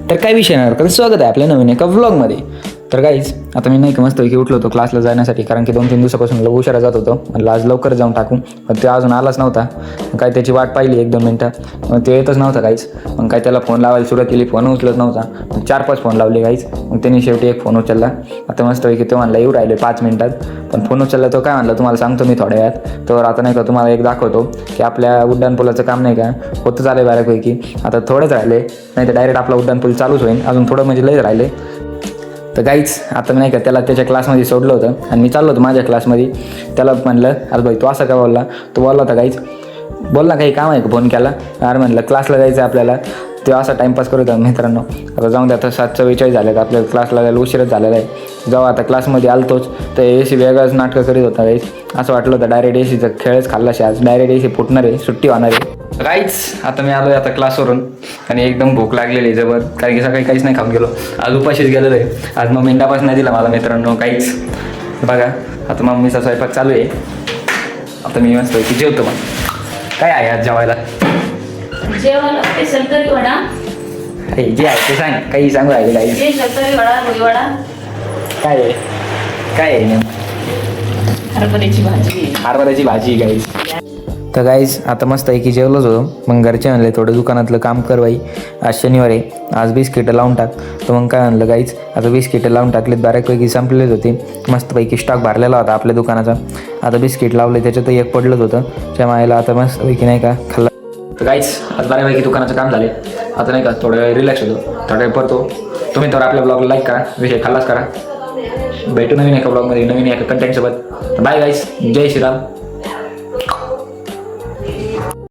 तर काय विषय नाही तर स्वागत आहे आपल्या नवीन एका व्लॉगमध्ये. तर गाईज आता मी नाही का मस्तपैकी उठलो होतो क्लासला जाण्यासाठी, कारण की 2-3 दिवसापासून उशिरा जात होतो. म्हणलं आज लवकर जाऊन टाकू, पण ते अजून आलाच नव्हता. मग काय त्याची वाट पाहिली 1-2 मिनटं, मग ते येतच नव्हता गाईज. मग काय त्याला फोन लावायला सुरुवात केली, फोन उचलत नव्हता. मग 4-5 फोन लावले गाईज. मग त्यांनी शेवटी एक फोन उचलला. आता मस्तपैकी तो म्हणला येऊ राहिले 5 मिनिटात, पण फोन उचलला तो काय म्हणला तुम्हाला सांगतो मी थोड्या वेळात. तर आता नाही का तुम्हाला एक दाखवतो की आपल्या उड्डाणपुलाचं काम नाही का होतं झालं बऱ्यापैकी. आता थोडंच राहिले, नाही तर डायरेक्ट आपला उड्डाणपूल चालूच होईल. अजून थोडं म्हणजे लयच राहिले. तर गाईच आता नाही का त्याला त्याच्या क्लासमध्ये सोडलं होतं आणि मी चाललो होतो माझ्या क्लासमध्ये. त्याला म्हणलं अरे भाई तू असं का बोलला. तो बोलला होता गाईच, बोलला काही काम आहे का फोन केला. अरे म्हणलं क्लासला जायचं आपल्याला. ते असा टाईमपास करत होता मित्रांनो. आता जाऊन द्या, आता 7:44 झाले तर आपल्याला क्लासला जायला उशीरच झालेला आहे. जेव्हा आता क्लासमध्ये आलतोच तर AC वेगळाच नाटकं करीत होता गाईच. असं वाटलं होतं डायरेक्ट ACचा खेळच खाल्लाशी आज, डायरेक्ट AC फुटणार आहे, सुट्टी होणार आहे. काहीच आता मी आलो आहे आता क्लासवरून आणि एकदम भूक लागलेली आहे जबर, कारण की सकाळी काहीच नाही खाऊन गेलो. आज उपाशीच गेलेलो आहे. आज मग मेंढापास नाही दिला मला मित्रांनो काहीच. बघा आता मम्मीचा स्वयंपाक चालू आहे. आता मी मस्त की जेवतो. मग काय आहे आज जेवायला? जेवण स्पेशल तरी वडा. हे जे आहे ते सांग, काही सांगू राहिले काही. स्पेशल तरी वडा, वडा. काय आहे काय आहे नेमकं? हरभऱ्याची भाजी. हरभऱ्याची भाजी गाईज. तर गाईज आता मस्त आहे की जेवलोच होतो. मग घरचे म्हणले थोडं दुकानातलं काम कर बाई, आज शनिवार आहे, आज बिस्किटं लावून टाक. तर मग काय म्हणलं गाईज, आता बिस्किटं लावून टाकलेत, बऱ्यापैकी संपलेच होते. मस्तपैकी स्टॉक भरलेला होता आपल्या दुकानाचा. आता बिस्किट लावले त्याच्यातही एक पडलंच होतं. त्या मायला आता मस्तपैकी नाही का खाल्ला. तर गाईज आज बऱ्यापैकी दुकानाचं काम झाले. आता नाही का थोडं वेळ रिलॅक्स होतो, थोडा वेळ पडतो. तुम्ही तर आपल्या ब्लॉगला लाईक करा, विषय खाल्लाच करा. भेटू नवीन एका ब्लॉगमध्ये नवीन एका कंटेंटसोबत. बाय गाईज, जय श्रीराम.